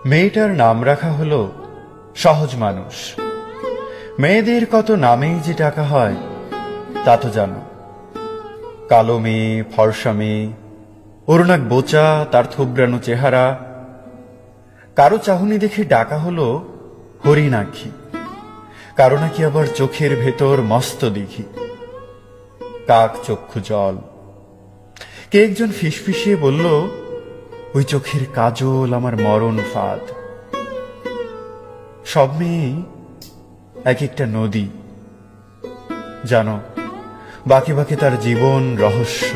মেয়েটার নাম রাখা হলো সহজ মানুষ। মেয়েদের কত নামেই যে টাকা হয় তা তো জানো। কালো মেয়ে, ফর্সা মেয়ে, ওর নাক বোচা, তার থুবড়ানো চেহারা। কারো চাহনি দেখে ডাকা হলো হরিণাক্ষী, কারো নাকি আবার চোখের ভেতর মস্ত দিঘি, কাক চক্ষু জল। কে একজন ফিসফিসিয়ে বলল, ওই চোখের কাজল আমার মরণ ফাঁদ। সব মেয়েই এক একটা নদী, জানো, বাঁকে বাঁকে তার জীবন রহস্য।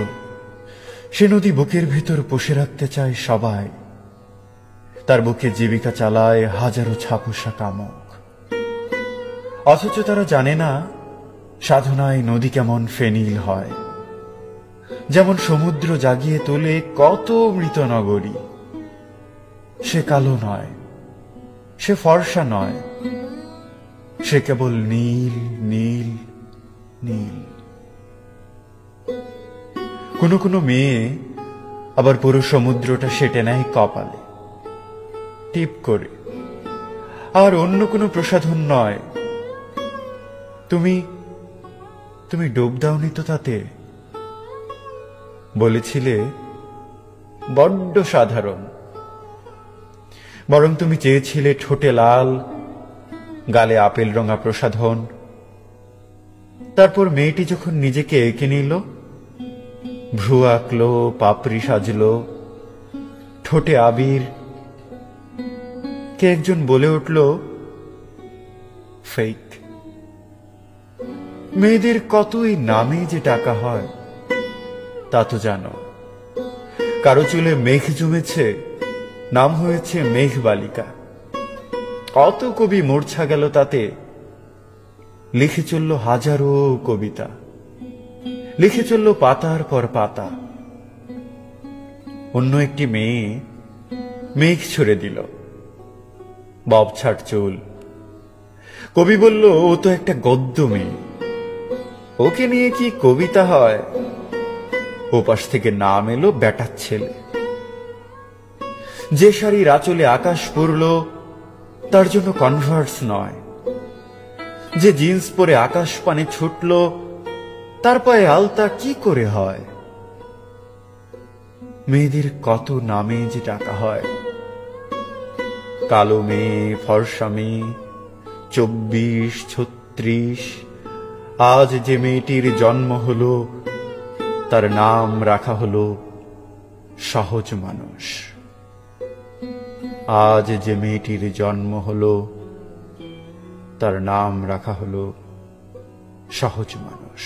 সে নদী বুকের ভেতর পুষে রাখতে চায় সবাই, তার বুকে জীবিকা চালায় হাজারো ছাপোষা কামক। অথচ তারা জানে না সাধনায় নদী কেমন ফেনিল হয়, যেমন সমুদ্র জাগিয়ে তোলে কত মৃত নগরী। সে কালো নয়, সে ফর্সা নয়, সে কেবল নীল নীল নীল। কোনো কোনো মেয়ে আবার পুরো সমুদ্রটা সেটে নেয় কপালে টিপ করে, আর অন্য কোনো প্রসাধন নয়। তুমি তুমি ডুব দাওনি তো তাতে? বলেছিলে বড্ড সাধারণ, বরং তুমি চেয়েছিলে ঠোঁটে লাল, গালে আপেল রঙা প্রসাধন। তারপর মেয়েটি যখন নিজেকে এঁকে নিল, ভ্রু আঁকলো, পাপড়ি সাজলো, ঠোঁটে আবির, কে একজন বলে উঠল, ফেক। মেয়েদের কতই নামে যে টাকা হয় তা তো জানো। কারো চুলে মেঘ জমেছে, নাম হয়েছে মেঘবালিকা। কত কবি মূর্ছা গেল তাতে, লিখে চলল হাজারো কবিতা, লিখে চলল পাতার পর পাতা। অন্য একটি মেয়ে মেঘ ছুড়ে দিল, ববছাট চুল। কবি বলল, ও তো একটা গদ্য মেয়ে, ওকে নিয়ে কি কবিতা হয়? ওপাশ থেকে নাম এলো বেটার ছেলে। যে শাড়ির আঁচলে আকাশ পড়ল তার জন্য কনভার্স নয়, যে জিন্স পরে আকাশ পানে ছুটল তার পায়ে আলতা কি করে হয়? মেয়েদের কত নামে যে টাকা হয়। কালো মেয়ে, ফর্সা মেয়ে, 24, 36। আজ যে মেয়েটির জন্ম হলো তার নাম রাখা হলো সহজ মানুষ। আজ যে মেয়েটির জন্ম হলো তার নাম রাখা হলো সহজ মানুষ।